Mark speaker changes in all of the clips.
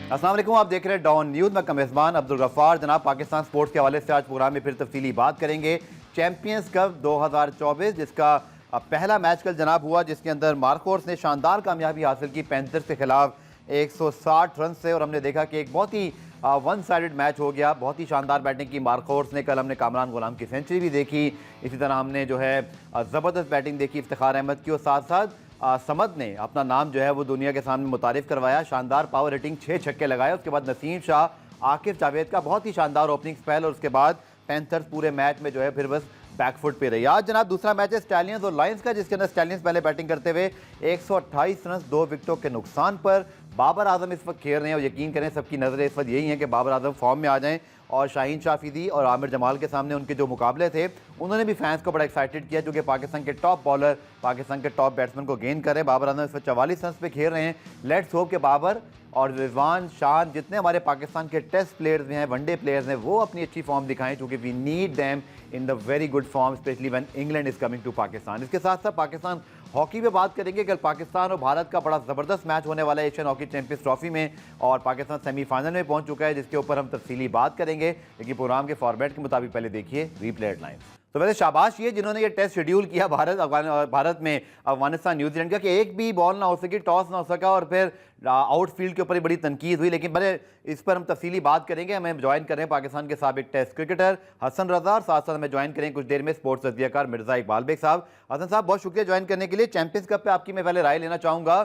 Speaker 1: अस्सलाम वालेकुम, आप देख रहे हैं डॉन न्यूज़ में मेज़बान अब्दुल गफ्फार। जनाब, पाकिस्तान स्पोर्ट्स के हवाले से आज प्रोग्राम में फिर तफसीली बात करेंगे। चैंपियंस कप 2024 जिसका पहला मैच कल जनाब हुआ, जिसके अंदर मार्कोर्स ने शानदार कामयाबी हासिल की पैंथर्स के खिलाफ 160 रन से। और हमने देखा कि एक बहुत ही वन साइडेड मैच हो गया। बहुत ही शानदार बैटिंग की मार्कोर्स ने। कल हमने कामरान गुलाम की सेंचुरी भी देखी, इसी तरह हमने जो है ज़बरदस्त बैटिंग देखी इफ्तिखार अहमद की, और साथ साथ समद ने अपना नाम जो है वो दुनिया के सामने मुतारिफ करवाया। शानदार पावर हिटिंग, 6 छक्के लगाए। उसके बाद नसीम शाह, आकिफ जावेद का बहुत ही शानदार ओपनिंग स्पेल, और उसके बाद पैंथर्स पूरे मैच में जो है फिर बस बैकफुट पे रही। आज जनाब दूसरा मैच है स्टैलियंस और लायंस का, जिसके अंदर स्टैलियंस पहले बैटिंग करते हुए 128 रन 2 विकेटों के नुकसान पर। बाबर आजम इस वक्त खेल रहे हैं और यकीन करें सबकी नज़रें इस वक्त यही हैं कि बाबर आजम फॉर्म में आ जाएं, और शाहीन शाफिदी और आमिर जमाल के सामने उनके जो मुकाबले थे उन्होंने भी फैंस को बड़ा एक्साइटेड किया, क्योंकि पाकिस्तान के टॉप बॉलर, पाकिस्तान के टॉप बैट्समैन को गेंद करें। बाबर आजम इस वक्त 44 रन पे खेल रहे हैं। लेट्स होप के बाबर और रिजवान, शान, जितने हमारे पाकिस्तान के टेस्ट प्लेयर्स भी हैं, वनडे प्लेयर्स हैं, वो अपनी अच्छी फॉर्म दिखाएं, क्योंकि we need them in the very good form, specially when England is coming to Pakistan. इसके साथ साथ पाकिस्तान हॉकी पे बात करेंगे। कल पाकिस्तान और भारत का बड़ा ज़बरदस्त मैच होने वाला है एशियन हॉकी चैंपियंस ट्रॉफी में, और पाकिस्तान सेमीफाइनल में पहुंच चुका है, जिसके ऊपर हम तफसीली बात करेंगे। लेकिन प्रोग्राम के फॉर्मेट के मुताबिक पहले देखिए रीप्ले हेडलाइन। तो वैसे शाबाश ये जिन्होंने ये टेस्ट शेड्यूल किया भारत में अफगानिस्तान न्यूजीलैंड का, कि एक भी बॉल ना हो सकी, टॉस ना हो सका, और फिर आउटफील्ड के ऊपर ही बड़ी तनकीद हुई। लेकिन बड़े इस पर हम तफसीली बात करेंगे। हमें ज्वाइन कर रहे हैं पाकिस्तान के साबिक टेस्ट क्रिकेटर हसन रजा, और साथ साथ हमें ज्वाइन करेंगे कुछ देर में स्पोर्ट्स तजज़ियाकार मिर्ज़ा इकबाल बेग साहब। हसन साहब, बहुत शुक्रिया ज्वाइन करने के लिए। चैंपियंस कप पे आपकी मैं पहले राय लेना चाहूँगा।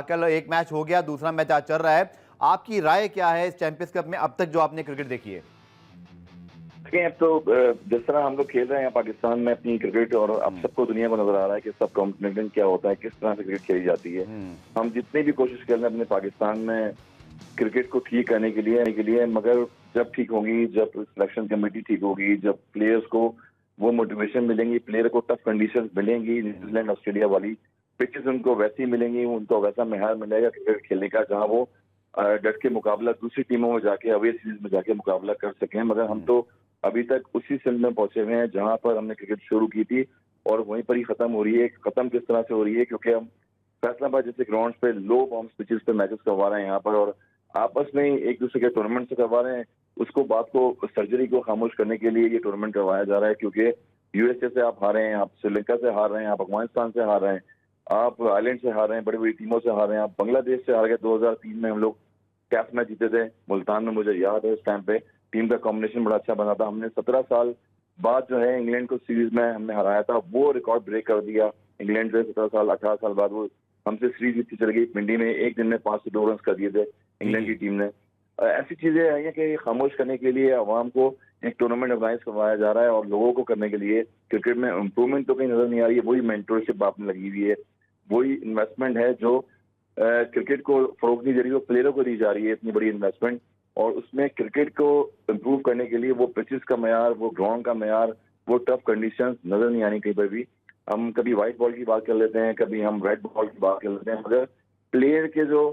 Speaker 1: कल एक मैच हो गया, दूसरा मैच आज चल रहा है। आपकी राय क्या है इस चैंपियंस कप में अब तक जो आपने क्रिकेट देखी है?
Speaker 2: अब तो जिस तरह हम लोग खेल रहे हैं पाकिस्तान में अपनी क्रिकेट, और अब सबको दुनिया को नजर आ रहा है कि सब कॉन्टिनेंट क्या होता है, किस तरह से क्रिकेट खेली जाती है। हम जितनी भी कोशिश कर रहे हैं अपने पाकिस्तान में क्रिकेट को ठीक करने के लिए, मगर जब ठीक होगी, जब सिलेक्शन कमेटी ठीक होगी, जब प्लेयर्स को वो मोटिवेशन मिलेंगी, प्लेयर को टफ कंडीशन मिलेंगी, न्यूजीलैंड ऑस्ट्रेलिया वाली पिचेस उनको वैसी मिलेंगी, उनको वैसा मेहर मिलेगा क्रिकेट खेलने का, जहाँ वो डट के मुकाबला दूसरी टीमों में जाके, अवे सीरीज में जाके मुकाबला कर सकें। मगर हम तो अभी तक उसी सिंध में पहुंचे हुए हैं जहां पर हमने क्रिकेट शुरू की थी, और वहीं पर ही खत्म हो रही है। खत्म किस तरह से हो रही है? क्योंकि हम फैसलाबाद जैसे ग्राउंड पे लो बाउंस पिचेस पे मैचेस करवा रहे हैं यहाँ पर, और आपस में एक दूसरे के टूर्नामेंट से करवा रहे हैं। उसको बात को, सर्जरी को खामोश करने के लिए ये टूर्नामेंट करवाया जा रहा है, क्योंकि यूएसए से आप हार रहे हैं, आप श्रीलंका से हार रहे हैं, आप अफगानिस्तान से हार रहे हैं, आप आइलैंड से हार रहे हैं, बड़ी बड़ी टीमों से हार रहे हैं, आप बांग्लादेश से हार गए। 2003 में हम लोग कैफ मैच जीते थे मुल्तान में, मुझे याद है। उस टाइम पे टीम का कॉम्बिनेशन बड़ा अच्छा बना था। हमने 17 साल बाद जो है इंग्लैंड को सीरीज में हमने हराया था, वो रिकॉर्ड ब्रेक कर दिया इंग्लैंड से। 18 साल बाद वो हमसे सीरीज जीतती चल गई। पिंडी में एक दिन में 5 से 2 रन कर दिए थे इंग्लैंड की टीम ने। ऐसी चीजें आई हैं कि खामोश करने के लिए अवाम को एक टूर्नामेंट ऑर्गेनाइज करवाया जा रहा है, और लोगों को करने के लिए क्रिकेट में इम्प्रूवमेंट तो कहीं नजर नहीं आ रही है। वही मेंटरशिप आपने लगी हुई है, वही इन्वेस्टमेंट है जो क्रिकेट को फरोग नहीं दे रही, वो प्लेयरों को दी जा रही है, इतनी बड़ी इन्वेस्टमेंट। और उसमें क्रिकेट को इम्प्रूव करने के लिए वो पिचेस का मयार, वो ग्राउंड का मयार, वो टफ कंडीशंस नजर नहीं आनी कहीं पर भी। हम कभी व्हाइट बॉल की बात कर लेते हैं, कभी हम रेड बॉल की बात कर लेते हैं, मगर प्लेयर के जो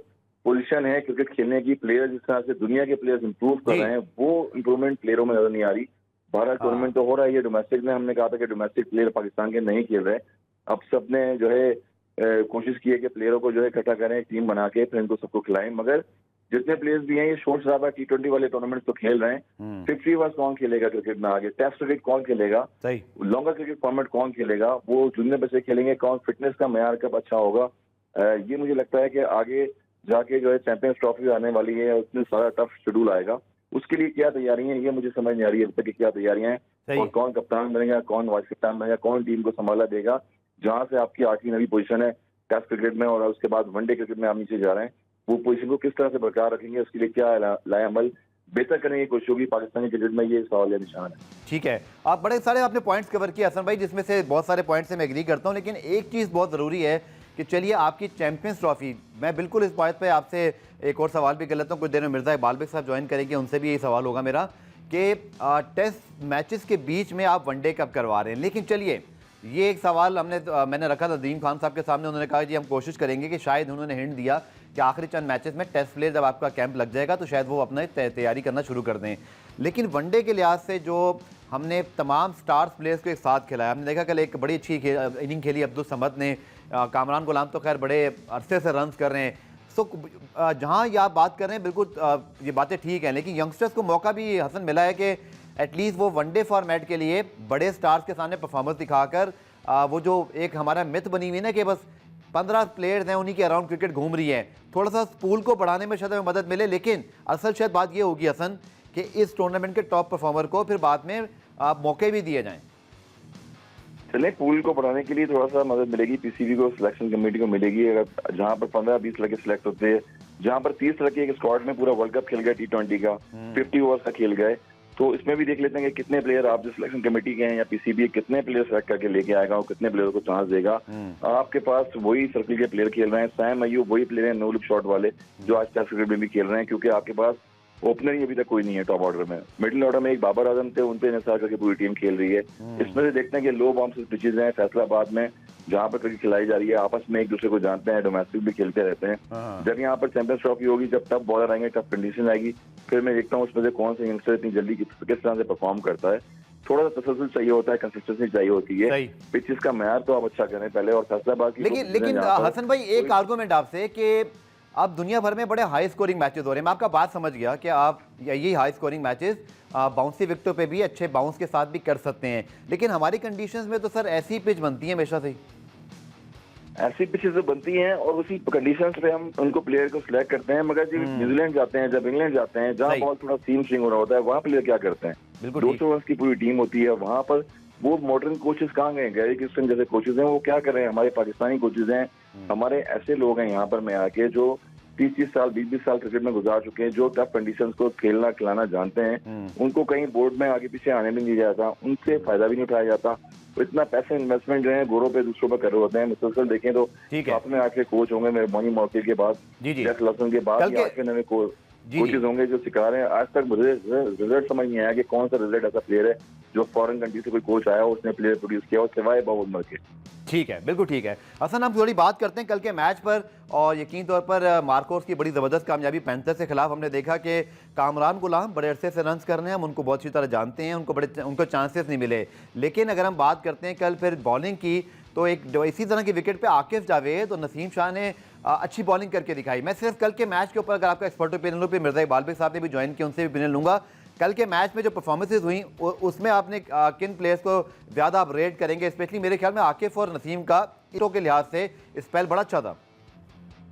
Speaker 2: पोजीशन है क्रिकेट खेलने की, प्लेयर जिस तरह से दुनिया के प्लेयर्स इंप्रूव कर रहे हैं, वो इम्प्रूवमेंट प्लेयरों में नजर नहीं आ रही। भारत टूर्नामेंट तो हो रहा है, ये डोमेस्टिक में हमने कहा था कि डोमेस्टिक प्लेयर पाकिस्तान के नहीं खेल रहे। अब सबने जो है कोशिश की है कि प्लेयरों को जो है इकट्ठा करें, टीम बना के फिर इनको सबको खिलाएं। मगर जितने प्लेयर्स भी हैं, ये शोर शराबा T20 वाले टूर्नामेंट तो खेल रहे हैं। 50 ओवर्स कौन खेलेगा क्रिकेट में आगे? टेस्ट क्रिकेट कौन खेलेगा? लॉन्गर क्रिकेट फॉर्मेट कौन खेलेगा? वो जूनियर बच्चे खेलेंगे, कौन फिटनेस का मयार कब अच्छा होगा? ये मुझे लगता है कि आगे जाके जो है चैंपियंस ट्रॉफी आने वाली है, उसमें सारा टफ शेड्यूल आएगा। उसके लिए क्या तैयारी है, ये मुझे समझ नहीं आ रही है अभी तक क्या तैयारियां हैं, और कौन कप्तान बनेगा, कौन वाइस कप्तान बनेगा, कौन टीम को संभाला देगा। जहां से आपकी 8वीं 9वीं पोजीशन है टेस्ट क्रिकेट में, और उसके बाद वनडे क्रिकेट में आप नीचे जा रहे हैं, वो पोजीशन को किस तरह से बरकरार रखेंगे, उसके लिए क्या लाएअमल बेहतर करने की कोशिश होगी पाकिस्तानी क्रिकेट में, ये सवाल या निशान है।
Speaker 1: ठीक है, आप बड़े सारे आपने पॉइंट्स कवर किए हसन भाई, जिसमें से बहुत सारे पॉइंट्स से मैं एग्री करता हूं, लेकिन एक चीज़ बहुत ज़रूरी है कि चलिए आपकी चैंपियंस ट्रॉफी, मैं बिल्कुल इस पॉइंट पे आपसे एक और सवाल भी कर लेता हूँ। कुछ देर में मिर्ज़ा इकबाल बेग साहब ज्वाइन करेंगे, उनसे भी यही सवाल होगा मेरा कि टेस्ट मैचेस के बीच में आप वनडे कब करवा रहे हैं। लेकिन चलिए, ये एक सवाल मैंने रखा था नदीम खान साहब के सामने, उन्होंने कहा जी हम कोशिश करेंगे कि शायद उन्होंने हिंट दिया कि आखिरी चंद मैचेस में टेस्ट प्लेयर जब आपका कैंप लग जाएगा तो शायद वो अपना तैयारी करना शुरू कर दें। लेकिन वनडे के लिहाज से जो हमने तमाम स्टार्स प्लेयर्स को एक साथ खिलाया, हमने देखा कल एक बड़ी अच्छी इनिंग खेली अब्दुल समद ने, कामरान गुलाम तो खैर बड़े अरसे से रन कर रहे हैं, सो जहाँ ये आप बात कर रहे हैं बिल्कुल ये बातें ठीक हैं, लेकिन यंगस्टर्स को मौका भी हसन मिला है कि एटलीस्ट वो वनडे फॉर्मेट के लिए बड़े स्टार्स के सामने परफॉर्मेंस दिखाकर वो जो एक हमारा मिथ बनी हुई है ना कि बस 15 प्लेयर्स हैं उन्हीं के अराउंड क्रिकेट घूम रही है, थोड़ा सा स्पूल को बढ़ाने में शायद हमें मदद मिले। लेकिन असल शायद बात ये होगी हसन कि इस टूर्नामेंट के टॉप परफॉर्मर को फिर बाद में मौके भी दिए जाएं।
Speaker 2: चले पूल को बढ़ाने के लिए थोड़ा सा मदद मिलेगी, पीसीबी को, सिलेक्शन कमेटी को मिलेगी। अगर जहां पर 15-20 लड़के सिलेक्ट होते हैं, जहां पर 30 लड़के एक स्क्वाड में पूरा वर्ल्ड कप खेल गए T20 का, 50 ओवर्स का खेल गए, तो इसमें भी देख लेते हैं कि कितने प्लेयर आप जो सिलेक्शन कमेटी के हैं या पीसीबी कितने प्लेयर सेलेक्ट करके लेके आएगा और कितने प्लेयर को चांस देगा। आपके पास वही सर्किल के प्लेयर खेल रहे हैं, सैम अयूब वही प्लेयर हैं नो लुक शॉट वाले जो आज टेस्ट क्रिकेट में भी खेल रहे हैं, क्योंकि आपके पास ओपनर ही अभी तक कोई नहीं है टॉप ऑर्डर में। मिडिल ऑर्डर में एक बाबर आजम थे, उन पे इंसार करके पूरी टीम खेल रही है। इसमें से देखते हैं कि लो बाउंसेस पिचेज हैं फैसलाबाद में जहां पर क्रिकेट खिलाई जा रही है, आपस में एक दूसरे को जानते हैं, डोमेस्टिक भी खेलते रहते हैं। जब यहाँ पर चैंपियंस ट्रॉफी होगी, जब टफ बॉलर आएंगे, टफ कंडीशन आएगी, फिर मैं देखता हूँ उसमें से कौन सा यंगस्टर इतनी जल्दी किस तरह से परफॉर्म करता है। थोड़ा सा तसलसल चाहिए होता है, कंसिस्टेंसी चाहिए होती है, पिचेस का मैच तो आप अच्छा करें पहले। और फैसलाबाद की
Speaker 1: लेकिन हसन भाई एक आर्गुमेंट आपसे कि अब दुनिया भर में बड़े हाई स्कोरिंग मैचेस हो रहे हैं। मैं आपका बात समझ गया कि आप यही हाई स्कोरिंग मैचेस बाउंसी विकेटों पे भी अच्छे बाउंस के साथ भी कर सकते हैं, लेकिन हमारी कंडीशंस में तो सर ऐसी पिच बनती है हमेशा से ही।
Speaker 2: ऐसी पिचेस तो बनती हैं और उसी कंडीशंस पे हम उनको प्लेयर को सिलेक्ट करते हैं। मगर जब न्यूजीलैंड जाते हैं, जब इंग्लैंड जाते हैं, जहाँ बॉल थोड़ा सीम स्विंग हो रहा होता है, वहाँ प्लेयर क्या करते हैं, 200 रन की पूरी टीम होती है, वहाँ पर वो मॉडर्न कोचेस कहाँ गए, गैरी क्रिस्टन जैसे कोचेस हैं, वो क्या कर रहे हैं। हमारे पाकिस्तानी कोचेस हैं, हमारे ऐसे लोग हैं यहाँ पर में आके जो 30-30 साल 20-20 साल क्रिकेट में गुजार चुके हैं, जो टफ कंडीशंस को खेलना खिलाना जानते हैं। उनको कहीं बोर्ड में आगे पीछे आने भी नहीं जाता, उनसे फायदा भी नहीं उठाया जाता। तो इतना पैसे इन्वेस्टमेंट जो है गोरों पे दूसरों पर कर रहे होते हैं। मुसलसल देखें तो अपने आके कोच होंगे मेहरबानी मौके के बाद, जेफ लसन के बाद, नए कोचेज होंगे जो सिखा रहे हैं। आज तक मुझे रिजल्ट समझ नहीं आया कि कौन सा रिजल्ट ऐसा प्लेयर है जो फॉरेन कंट्री से कोई कोच आया उसने प्लेयर प्रोड्यूस किया हो, सिवाय बहुत उम्र के।
Speaker 1: ठीक है, बिल्कुल ठीक है। हसन हम थोड़ी बात करते हैं कल के मैच पर, और यकीन तौर पर मार्कोस की बड़ी ज़बरदस्त कामयाबी पैंथर्स के खिलाफ। हमने देखा कि कामरान गुलाम बड़े अरसे से रन्स कर रहे हैं, हम उनको बहुत अच्छी तरह जानते हैं, उनको चांसेस नहीं मिले। लेकिन अगर हम बात करते हैं कल फिर बॉलिंग की, तो एक इसी तरह की विकेट पे आकिफ जावेद और नसीम शाह ने अच्छी बॉलिंग करके दिखाई। मैं सिर्फ कल के मैच के ऊपर अगर आपका एक्सपर्ट ओपिनियन लो, पे मिर्जा इकबाल भाई साहब ने भी ज्वाइन किया, उनसे भी ओपिनियन लूंगा। कल के मैच में जो परफॉर्मेंसेज हुई उसमें आपने किन प्लेयर्स को ज़्यादा आप रेट करेंगे? स्पेशली मेरे ख्याल में आकिफ और नसीम का हिटों के लिहाज से स्पेल बड़ा अच्छा था।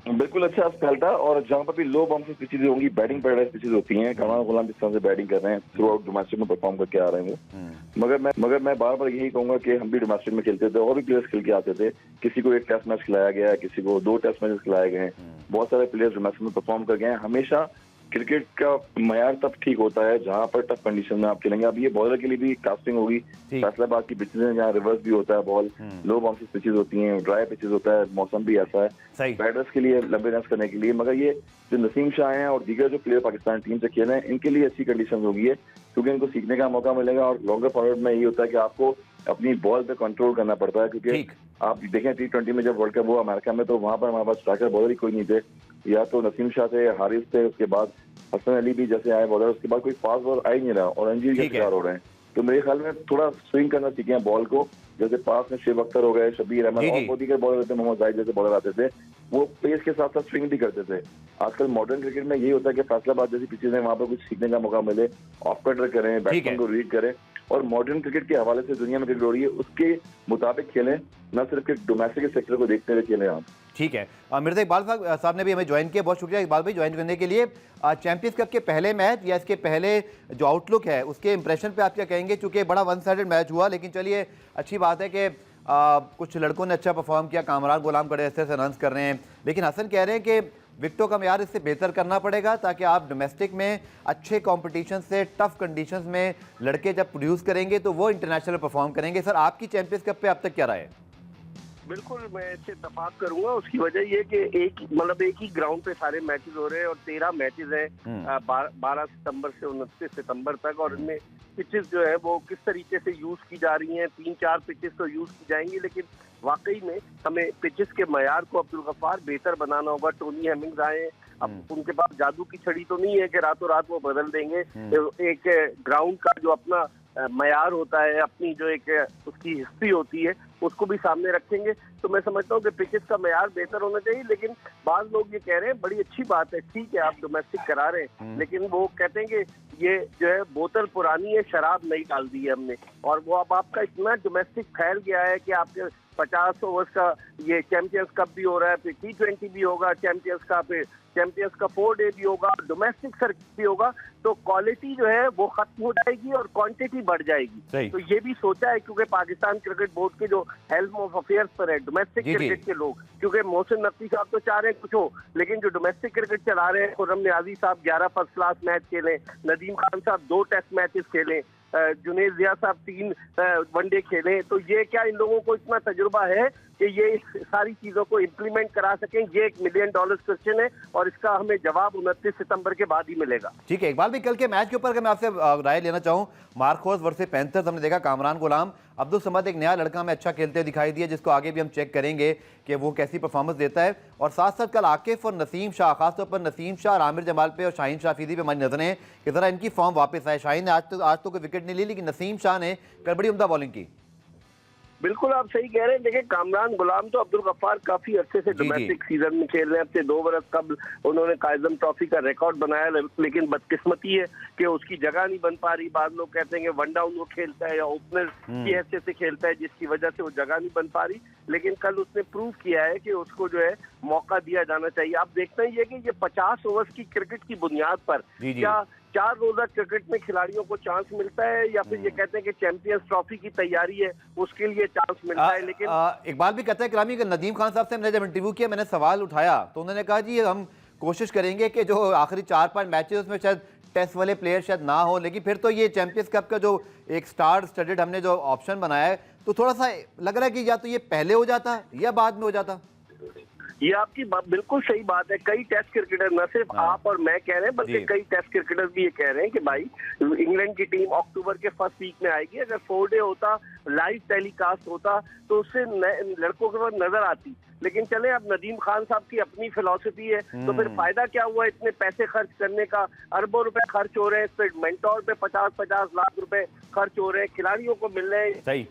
Speaker 2: बिल्कुल अच्छा स्पेल था, और जहाँ पर भी लो बाउंसेस पिचेज होंगी, बैटिंग पैराडाइज पिचेज होती हैं, कामरान गुलाम जिस तरह से बैटिंग कर रहे हैं, थ्रू आउट डोमेस्टिक में परफॉर्म करके आ रहे हैं वो। मगर मैं बार बार यही कहूंगा कि हम भी डोमेस्टिक में खेलते थे और भी प्लेयर्स खेल के आते थे। किसी को एक टेस्ट मैच खिलाया गया है, किसी को 2 टेस्ट मैचेस खिलाए गए हैं, बहुत सारे प्लेयर्स डोमेस्टिक में परफॉर्म कर गए हैं। हमेशा क्रिकेट का मयार तब ठीक होता है जहां पर टफ कंडीशन में आप खेलेंगे। अब ये बॉलर के लिए भी कास्टिंग होगी, फैसलाबाद की पिचेज हैं जहाँ रिवर्स भी होता है बॉल, लो बाउंसेस पिचेज होती हैं, ड्राई पिचेज होता है, मौसम भी ऐसा है बैटर्स के लिए लंबे रन्स करने के लिए। मगर ये जो नसीम शाह हैं और दीगर जो प्लेयर पाकिस्तान टीम से खेल रहे हैं, इनके लिए अच्छी कंडीशन होगी है, क्योंकि इनको सीखने का मौका मिलेगा। और लॉन्गर फॉरवर्ड में यही होता है कि आपको अपनी बॉल पे कंट्रोल करना पड़ता है, क्योंकि आप देखें T20 में जब वर्ल्ड कप हुआ अमेरिका में, तो वहां पर हमारे पास स्ट्राइकर बॉलर ही कोई नहीं थे, या तो नसीम शाह थे, हारिस थे, उसके बाद हसन अली भी जैसे आए बॉलर, उसके बाद कोई फास्ट बॉलर आ ही नहीं रहा और अंजीर के शिकार हो रहे हैं। तो मेरे ख्याल में थोड़ा स्विंग करना सीखे हैं बॉल को, जैसे पास में शेब अख्तर हो गए, शबीर अहमद और बहुत दीगर बॉलर थे, मोहम्मद जाहिद जैसे बॉलर आते थे, वो पेस के साथ साथ स्विंग भी करते थे। आजकल मॉडर्न क्रिकेट में यही होता है कि फैसलाबाद जैसी पिचेज है, वहां पर कुछ सीखने का मौका मिले, ऑफ कटर करें, बैट्समैन को रीड करें, और मॉडर्न क्रिकेट के हवाले से दुनिया में क्रिकेट हो रही है उसके मुताबिक खेलें, न सिर्फ कि डोमेस्टिक सेक्टर को देखते हुए खेलें आप।
Speaker 1: ठीक है, मिर्जा इकबाल साहब ने भी हमें ज्वाइन किया, बहुत शुक्रिया इकबाल भाई ज्वाइन करने के लिए। चैंपियंस कप के पहले मैच या इसके पहले जो आउटलुक है उसके इंप्रेशन पे आप क्या कहेंगे? चूंकि बड़ा वन साइडेड मैच हुआ, लेकिन चलिए अच्छी बात है कि कुछ लड़कों ने अच्छा परफॉर्म किया, कामरान गुलाम बड़े ऐसे से रन्स कर रहे हैं, लेकिन हसन कह रहे हैं कि विकेटों का म्यार इससे बेहतर करना पड़ेगा ताकि आप डोमेस्टिक में अच्छे कंपटीशन से टफ कंडीशंस में लड़के जब प्रोड्यूस करेंगे तो वो इंटरनेशनल परफॉर्म करेंगे। सर आपकी चैंपियंस कप पे अब तक क्या राय है?
Speaker 3: बिल्कुल मैं इससे इत्तेफाक करूंगा। उसकी वजह ये कि एक ही ग्राउंड पे सारे मैचेस हो रहे हैं और 13 मैचेस हैं 12 सितंबर से 29 सितंबर तक, और इनमें पिचेस जो है वो किस तरीके से यूज की जा रही हैं। 3-4 पिचेस तो यूज की जाएंगी, लेकिन वाकई में हमें पिचेस के मयार को अब्दुल गफ्फार बेहतर बनाना होगा। टोनी हेमिंग्स आए, अब उनके पास जादू की छड़ी तो नहीं है कि रातों रात वो बदल देंगे। एक ग्राउंड का जो अपना मयार होता है, अपनी जो एक उसकी हिस्ट्री होती है, उसको भी सामने रखेंगे। तो मैं समझता हूँ कि पिचेस का मेयार बेहतर होना चाहिए। लेकिन बाज लोग ये कह रहे हैं बड़ी अच्छी बात है, ठीक है आप डोमेस्टिक करा रहे हैं, लेकिन वो कहते हैं कि ये जो है बोतल पुरानी है, शराब नई डाल दी है हमने, और वो अब आपका इतना डोमेस्टिक फैल गया है कि आपके 50 ओवर्स का ये चैंपियंस कप भी हो रहा है, फिर T20 भी होगा चैंपियंस का, फिर चैंपियंस का 4 डे भी होगा, डोमेस्टिक सर्किट भी होगा, तो क्वालिटी जो है वो खत्म हो जाएगी और क्वांटिटी बढ़ जाएगी। तो ये भी सोचा है क्योंकि पाकिस्तान क्रिकेट बोर्ड के जो हेल्म ऑफ अफेयर्स पर है डोमेस्टिक क्रिकेट के लोग, क्योंकि मोहसिन नकवी साहब तो चाह रहे हैं कुछ हो, लेकिन जो डोमेस्टिक क्रिकेट चला रहे हैं, खुर्रम नियाजी साहब 11 फर्स्ट क्लास मैच खेले, नदीम खान साहब 2 टेस्ट मैचेस खेले, जुनेद जिया साहब 3 वनडे खेले, तो ये क्या इन लोगों को इतना तजुर्बा है कि ये इस सारी चीजों को इम्प्लीमेंट करा सकें? ये $1 मिलियन क्वेश्चन है और इसका हमें जवाब 29 सितंबर के बाद ही मिलेगा।
Speaker 1: ठीक है, इकबाल भी कल के मैच के ऊपर अगर मैं आपसे राय लेना चाहूँ, मार्कोस वर्सेस पैंथर्स हमने देखा, कामरान गुलाम, अब्दुल समद एक नया लड़का हमें अच्छा खेलते हुए दिखाई दिया, जिसको आगे भी हम चेक करेंगे कि वो कैसी परफॉर्मेंस देता है। और साथ साथ कल आकिफ और नसीम शाह, खासतौर पर नसीम शाह और आमिर जमाल पे और शाहीन शाह अफरीदी पे हमारी नजरें कि जरा इनकी फॉर्म वापस आए। शाहीन ने आज तो कोई विकेट नहीं ली, लेकिन नसीम शाह ने कल बड़ी उम्दा बॉलिंग की।
Speaker 3: बिल्कुल आप सही कह रहे हैं। देखिए कामरान गुलाम तो अब्दुल गफ्फार काफी अच्छे से डोमेस्टिक सीजन में खेल रहे हैं। अब से 2 बरस कबल उन्होंने कायजम ट्रॉफी का रिकॉर्ड बनाया, लेकिन बदकिस्मती है कि उसकी जगह नहीं बन पा रही। बाद लोग कहते हैं कि वन डाउन वो खेलता है या ओपनर की हैसियत से खेलता है, जिसकी वजह से वो जगह नहीं बन पा रही। लेकिन कल उसने प्रूव किया है कि उसको जो है मौका दिया जाना चाहिए। आप देखते हैं ये कि ये 50 ओवर्स की क्रिकेट की बुनियाद पर क्या 4 रोजा क्रिकेट में खिलाड़ियों को चांस मिलता है, या फिर ये कहते हैं कि चैंपियंस ट्रॉफी की तैयारी है उसके लिए चांस मिलता है? लेकिन
Speaker 1: इकबाल भी कहता है ग्रामी कि नदीम खान साहब से मैंने जब इंटरव्यू किया, मैंने सवाल उठाया तो उन्होंने कहा जी हम कोशिश करेंगे कि जो आखिरी 4-5 मैचेस उसमें शायद टेस्ट वाले प्लेयर शायद ना हो, लेकिन फिर तो ये चैंपियंस कप का जो एक स्टार स्टडेड हमने जो ऑप्शन बनाया है, तो थोड़ा सा लग रहा है कि या तो ये पहले हो जाता या बाद में हो जाता।
Speaker 3: ये आपकी बिल्कुल सही बात है। कई टेस्ट क्रिकेटर, न सिर्फ आप और मैं कह रहे हैं, बल्कि कई टेस्ट क्रिकेटर भी ये कह रहे हैं कि भाई इंग्लैंड की टीम अक्टूबर के फर्स्ट वीक में आएगी। अगर 4 डे होता, लाइव टेलीकास्ट होता, तो उससे लड़कों के पास नजर आती। लेकिन चले अब नदीम खान साहब की अपनी फिलॉसफी है, तो फिर फायदा क्या हुआ इतने पैसे खर्च करने का? अरबों रुपए खर्च हो रहे हैं, इस पे मेंटोर पे 50-50 लाख रुपए खर्च हो रहे हैं, खिलाड़ियों को मिल रहे हैं।
Speaker 1: सही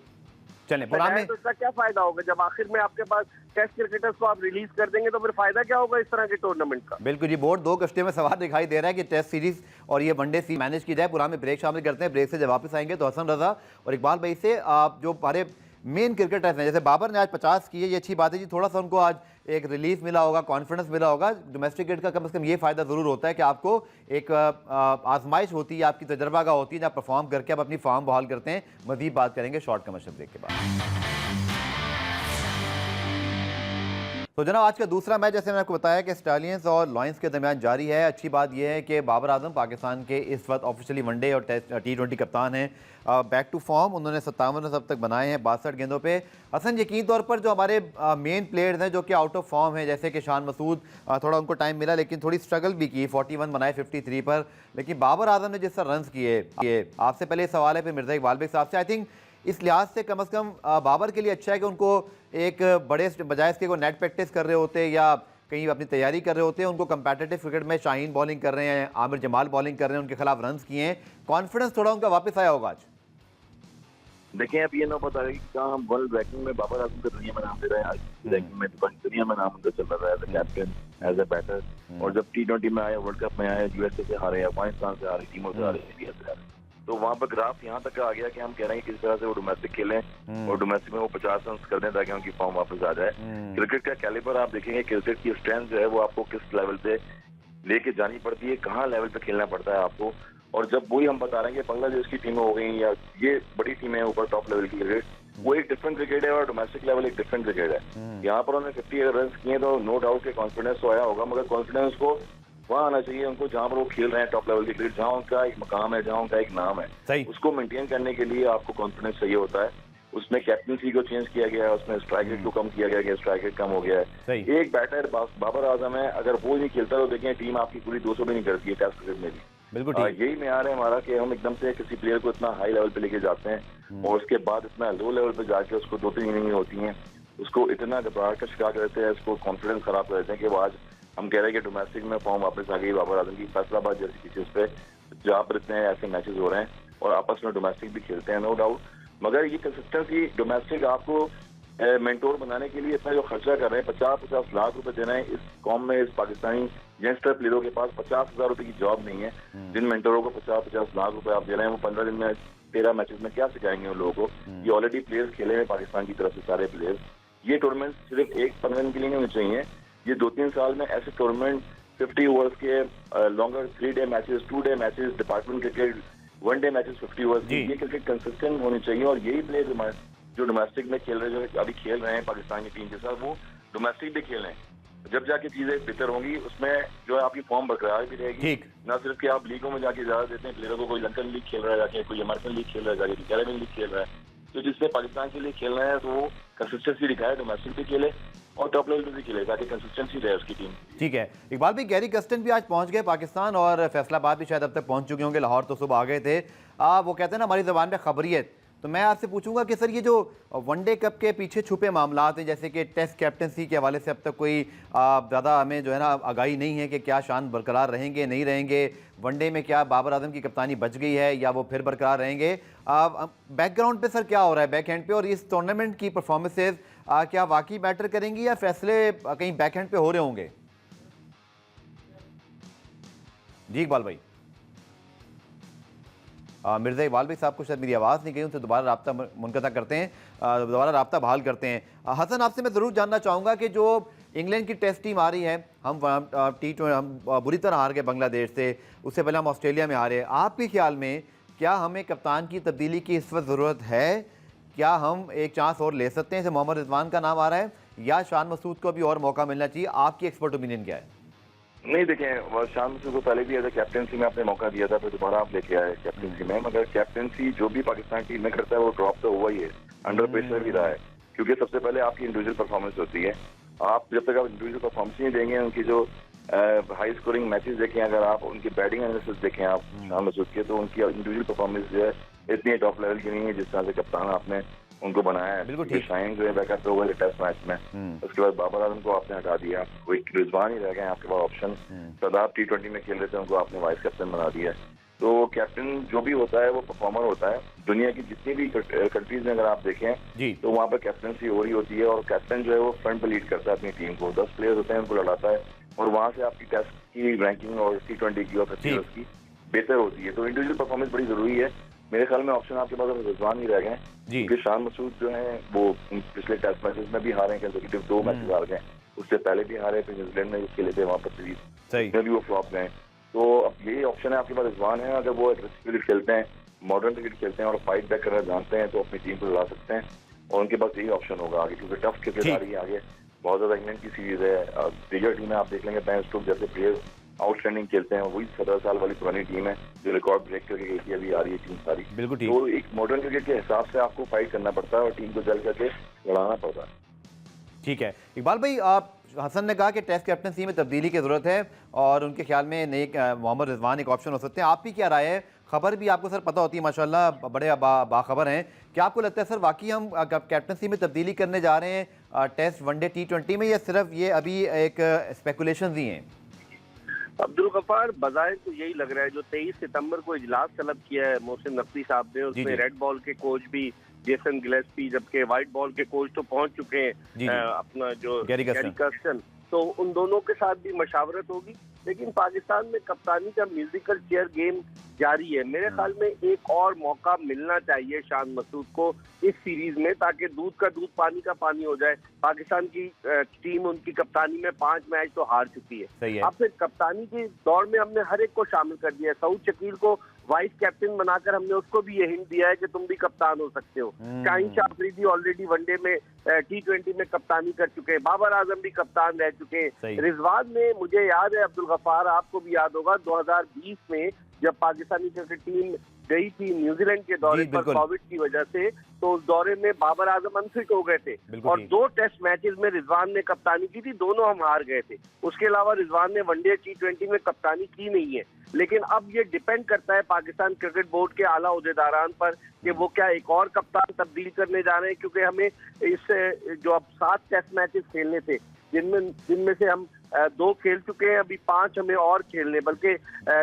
Speaker 1: चलें पुराने,
Speaker 3: तो इसका क्या फायदा होगा जब आखिर में आपके पास टेस्ट क्रिकेटर्स को आप रिलीज कर देंगे? तो फिर फायदा क्या होगा इस तरह के टूर्नामेंट का?
Speaker 1: बिल्कुल जी, बोर्ड 2 कश्ते में सवाल दिखाई दे रहा है कि टेस्ट सीरीज और ये वनडे सीरीज मैनेज की जाए। पुराने ब्रेक शामिल करते हैं, ब्रेक से जब वापस आएंगे तो हसन रजा और इकबाल भाई से आप जो हमारे मेन क्रिकेटर्स हैं, जैसे बाबर ने आज 50 किए, ये अच्छी बात है जी, थोड़ा सा उनको आज एक रिलीफ मिला होगा, कॉन्फिडेंस मिला होगा। डोमेस्टिक क्रिकेट का कम से कम ये फायदा जरूर होता है कि आपको एक आजमाइश होती है, आपकी तजर्बा का होती है, जहाँ परफॉर्म करके आप अपनी फॉर्म बहाल करते हैं। मजीद बात करेंगे शॉर्ट कमर्शियल ब्रेक के बाद। तो जनाब आज का दूसरा मैच, जैसे मैंने आपको बताया कि स्टालियंस और लॉयंस के दरमियान जारी है। अच्छी बात यह है कि बाबर आजम पाकिस्तान के इस वक्त ऑफिशियली वनडे और T20 कप्तान हैं। बैक टू फॉर्म, उन्होंने 57 रन अब तक बनाए हैं 62 गेंदों पे। हसन यकीन तौर पर जो हमारे मेन प्लेयर्स हैं जो कि आउट ऑफ फॉर्म हैं, जैसे कि शान मसूद, थोड़ा उनको टाइम मिला लेकिन थोड़ी स्ट्रगल भी की, 41 बनाए 53 पर। लेकिन बाबर आजम ने जिस तरह रन किए, आपसे पहले सवाल है फिर मिर्जा इकबाल बेग साहब से, आई थिंक इस लिहाज से कम से कम बाबर के लिए अच्छा है कि उनको एक बड़े बजाय इसके को नेट प्रैक्टिस कर रहे होते या कहीं अपनी तैयारी कर रहे होते हैं, उनको कंपेटिटिव क्रिकेट में शाहीन बॉलिंग कर रहे हैं, आमिर जमाल बॉलिंग कर रहे हैं, उनके खिलाफ रन्स किए हैं, कॉन्फिडेंस थोड़ा उनका वापस आया होगा आज।
Speaker 2: देखिए अब ये ना पता है कि क्या हम वर्ल्ड रैंकिंग में बाबर आजम का दुनिया में नाम दे रहे हैं, आज रैंकिंग में दुनिया में नाम उनका चल रहा है as a captain, as a batter. और जब T20 में आए, वर्ल्ड कप में आए, USA से हारे, अफगानिस्तान से हारे, टीमों से हारे, इंडिया से हारे, तो वहाँ पर ग्राफ यहाँ तक आ गया कि हम कह रहे हैं कि किस तरह से वो डोमेस्टिक खेलें और डोमेस्टिक में वो 50 रन कर दें ताकि उनकी फॉर्म वापस आ जाए। क्रिकेट का कैलिबर आप देखेंगे, क्रिकेट की स्ट्रेंथ जो है वो आपको किस लेवल पे लेके जानी पड़ती है, कहाँ लेवल पे खेलना पड़ता है आपको। और जब वही हम बता रहे हैं कि बांग्लादेश की टीमें हो गई या ये बड़ी टीमें हैं ऊपर टॉप लेवल की क्रिकेट, वो एक डिफरेंट क्रिकेट है और डोमेस्टिक लेवल एक डिफरेंट क्रिकेट है। यहाँ पर उन्होंने 50 रन किए तो नो डाउट के कॉन्फिडेंस तो आया होगा, मगर कॉन्फिडेंस को वहाँ आना चाहिए उनको जहाँ पर वो खेल रहे हैं टॉप लेवल की क्रिकेट, जहाँ उनका एक मकाम है, जहाँ उनका एक नाम है, उसको मेंटेन करने के लिए आपको कॉन्फिडेंस चाहिए होता है। उसमें कैप्टनसी को चेंज किया गया है, उसमें स्ट्राइक रेट को कम किया गया है, स्ट्राइक रेट कम हो गया है। एक बैटर बाबर आजम है, अगर वो नहीं खेलता तो देखें टीम आपकी पूरी 200 भी नहीं करती है टेस्ट क्रिकेट में भी।
Speaker 1: बिल्कुल
Speaker 2: यही म्यार है हमारा कि हम एकदम से किसी प्लेयर को इतना हाई लेवल पे लेके जाते हैं और उसके बाद इतना लो लेवल पे जाके उसको 2-3 इनिंग होती हैं, उसको इतना घबराहट का शिकार करते हैं, उसको कॉन्फिडेंस खराब कर देते हैं कि वो आज हम कह रहे हैं कि डोमेस्टिक में फॉर्म वापस आ गई बाबर आजम की। फैसलाबाद जैसी पिचेस पे जहाँ पर इतने ऐसे मैचेस हो रहे हैं और आपस में डोमेस्टिक भी खेलते हैं नो डाउट, मगर ये कंसिस्टेंसी डोमेस्टिक आपको मेंटोर बनाने के लिए इतना जो खर्चा कर रहे हैं, 50-50 लाख रुपए दे रहे हैं इस कौम में, इस पाकिस्तानी यंगस्टर प्लेयरों के पास 50,000 रुपए की जॉब नहीं है। जिन मेंटरों को 50-50 लाख रुपए आप दे रहे हैं, वो 15 दिन में 13 मैचेस में क्या सिखाएंगे उन लोगों को। ये ऑलरेडी प्लेयर्स खेले हैं पाकिस्तान की तरफ से, सारे प्लेयर्स। ये टूर्नामेंट सिर्फ 15 दिन के लिए नहीं होने चाहिए, ये 2-3 साल में ऐसे टूर्नामेंट 50 ओवर्स के, longer 3 day matches, 2 day matches, department cricket 1 day matches 50 overs की, ये क्रिकेट कंसिस्टेंट होनी चाहिए। और यही प्लेयर जो डोमेस्टिक में खेल रहे हैं, जो अभी खेल रहे हैं पाकिस्तान की टीम के साथ, वो डोमेस्टिक भी खेल रहे हैं। जब जाके चीजें बेहतर होंगी, उसमें जो है आपकी फॉर्म बरकरार भी रहेगी। ना सिर्फ कि आप लीगों में जाके इजाजत देते हैं प्लेयरों को, कोई लंदन लीग खेल रहा है जाके, कोई अमेरिकन लीग खेल रहा है जाके, कोई कैरेबियन लीग खेल रहा है, तो जिससे पाकिस्तान के लिए खेल रहे हैं तो वो कंसिस्टेंसी दिखाए, डोमेस्टिक भी खेले और टॉप लेवल पे भी खेले, ताकि कंसिस्टेंसी रहे उसकी टीम।
Speaker 1: ठीक है इकबाल भाई, गैरी कर्स्टन भी आज पहुंच गए पाकिस्तान और फैसलाबाद भी शायद अब तक पहुंच चुके होंगे, लाहौर तो सुबह आ गए थे। वो कहते हैं ना हमारी ज़बान में खबरियत, तो मैं आपसे पूछूंगा कि सर ये जो वनडे कप के पीछे छुपे मामलात हैं, जैसे कि टेस्ट कैप्टनसी के हवाले से अब तक कोई ज़्यादा हमें जो है ना आगाही नहीं है कि क्या शान बरकरार रहेंगे नहीं रहेंगे, वनडे में क्या बाबर आजम की कप्तानी बच गई है या वो फिर बरकरार रहेंगे, बैकग्राउंड पे सर क्या हो रहा है बैक हैंड पे, और इस टूर्नामेंट की परफॉर्मेंसेज क्या वाकई मैटर करेंगी या फैसले कहीं बैक हैंड पे हो रहे होंगे? जी इकबाल भाई। मिर्ज़ा इकबाल भाई साहब को शायद मेरी आवाज़ नहीं गई, उनसे दोबारा रब्ता मुनक़ता करते हैं, दोबारा रब्ता बहाल करते हैं। हसन आपसे मैं ज़रूर जानना चाहूँगा कि जो इंग्लैंड की टेस्ट टीम आ रही है, हम बुरी तरह हार गए बांग्लादेश से, उससे पहले हम ऑस्ट्रेलिया में हारे, आपके ख्याल में क्या हमें कप्तान की तब्दीली की इस वक्त ज़रूरत है? क्या हम एक चांस और ले सकते हैं? जैसे मोहम्मद रिजवान का नाम आ रहा है, या शान मसूद को भी और मौका मिलना चाहिए? आपकी एक्सपर्ट ओपिनियन क्या है?
Speaker 2: नहीं देखें, शान मसूद को पहले भी एज कैप्टनसी में आपने मौका दिया था, फिर दोबारा आप लेके आए कैप्टनसी में, मगर कैप्टनसी जो भी पाकिस्तान टीम में करता है वो ड्रॉप तो हुआ ही है, अंडर प्रेशर भी रहा है, क्योंकि सबसे पहले आपकी इंडिविजुअल परफॉर्मेंस होती है। आप जब तक आप इंडिविजुअल परफॉर्मेंस नहीं देंगे, उनकी जो हाई स्कोरिंग मैचेस देखें, अगर आप उनकी बैटिंग एनालिसिस देखें आप शान मसूद के, तो उनकी इंडिविजुअल परफॉर्मेंस जो है इतनी टॉप लेवल की नहीं है जिस तरह से कप्तान आपने उनको बनाया है।
Speaker 1: बिल्कुल ठीक।
Speaker 2: शाइन जो है बैकअप पे हुआ टेस्ट मैच में, उसके बाद बाबर आजम को आपने हटा दिया, कोई रिजवान ही रह गए आपके पास ऑप्शन। सदाब T20 में खेल रहे थे, उनको आपने वाइस कैप्टन बना दिया। तो कैप्टन जो भी होता है वो परफॉर्मर होता है। दुनिया की जितनी भी कंट्रीज में अगर आप देखें तो वहाँ पर कैप्टनसी हो रही होती है, और कैप्टन जो है वो फ्रंट पे लीड करता है अपनी टीम को, 10 प्लेयर्स होते हैं उनको लड़ाता है, और वहाँ से आपकी टेस्ट की रैंकिंग और T20 की और 50 की बेहतर होती है। तो इंडिविजुअल परफॉर्मेंस बड़ी जरूरी है। मेरे ख्याल में ऑप्शन आपके पास रिजवान ही रह गए, क्योंकि शान मसूद जो है वो पिछले टेस्ट मैचेस में भी हारे, कंसेक्यूटिव 2 मैचेस हार गए, उससे पहले भी हारे, फिर न्यूजीलैंड में खेले थे वहाँ पर सीरीज में भी वो फ्लॉप गए। तो अब यही ऑप्शन है आपके पास रिजवान है, अगर वो क्रिकेट खेलते हैं, मॉडर्न क्रिकेट खेलते हैं और फाइट बैक करना जानते हैं, तो अपनी टीम को लड़ा सकते हैं, और उनके पास यही ऑप्शन होगा आगे, क्योंकि टफ क्रिकेट आ रही है आगे, बहुत ज्यादा इंग्लैंड की सीरीज है। बिगर टीम में आप देख लेंगे, बेन स्टोक्स जैसे प्लेयर आउटस्टैंडिंग खेलते हैं, वही 17 साल वाली पुरानी टीम है जो रिकॉर्ड ब्रेक करके गई थी, अभी आ रही है टीम सारी।
Speaker 1: बिल्कुल ठीक।
Speaker 2: तो एक मॉडर्न क्रिकेट के हिसाब से आपको फाइट करना पड़ता है और टीम को जल करके लड़ाना पड़ता है।
Speaker 1: ठीक है इकबाल भाई, आप हसन ने कहा कि टेस्ट कैप्टनसी में तब्दीली की ज़रूरत है और उनके ख्याल में नए मोहम्मद रिजवान एक ऑप्शन हो सकते हैं। आपकी क्या राय है? खबर भी आपको सर पता होती है माशाल्लाह, बड़े बाखबर हैं। क्या आपको लगता है सर वाकई हम कैप्टनसी में तब्दीली करने जा रहे हैं टेस्ट वनडे T20 में, या सिर्फ ये अभी एक स्पेकुलेशन ही हैं?
Speaker 3: अब्दुल गफ्फार, बजाय तो यही लग रहा है, जो 23 सितंबर को इजलास तलब किया है मोहसिन नकवी साहब ने, उसमें रेड बॉल के कोच भी जेसन गिलेस्पी, जबकि व्हाइट बॉल के कोच तो पहुंच चुके हैं, अपना जो गैरी कर्स्टन, तो उन दोनों के साथ भी मशावरत होगी। लेकिन पाकिस्तान में कप्तानी का म्यूजिकल चेयर गेम जारी है। मेरे ख्याल में एक और मौका मिलना चाहिए शान मसूद को इस सीरीज में, ताकि दूध का दूध पानी का पानी हो जाए। पाकिस्तान की टीम उनकी कप्तानी में 5 मैच तो हार चुकी है। अब फिर कप्तानी के दौर में हमने हर एक को शामिल कर दिया है। सऊद शकील को वाइस कैप्टन बनाकर हमने उसको भी ये हिंट दिया है कि तुम भी कप्तान हो सकते हो। शाहीन शाह अफरीदी ऑलरेडी वनडे में T20 में कप्तानी कर चुके हैं। बाबर आजम भी कप्तान रह चुके हैं। रिजवान ने, मुझे याद है अब्दुल गफ्फार, आपको भी याद होगा, 2020 में जब पाकिस्तानी क्रिकेट टीम गई थी न्यूजीलैंड के दौरे पर कोविड की वजह से, तो उस दौरे में बाबर आजम अनफिट हो गए थे और 2 टेस्ट मैचेस में रिजवान ने कप्तानी की थी, दोनों हम हार गए थे। उसके अलावा रिजवान ने वनडे T20 में कप्तानी की नहीं है। लेकिन अब ये डिपेंड करता है पाकिस्तान क्रिकेट बोर्ड के आला ओहदेदारान पर कि वो क्या एक और कप्तान तब्दील करने जा रहे हैं, क्योंकि हमें इस जो अब 7 टेस्ट मैचेस खेलने थे, जिनमें से हम 2 खेल चुके हैं, अभी 5 हमें और खेलने, बल्कि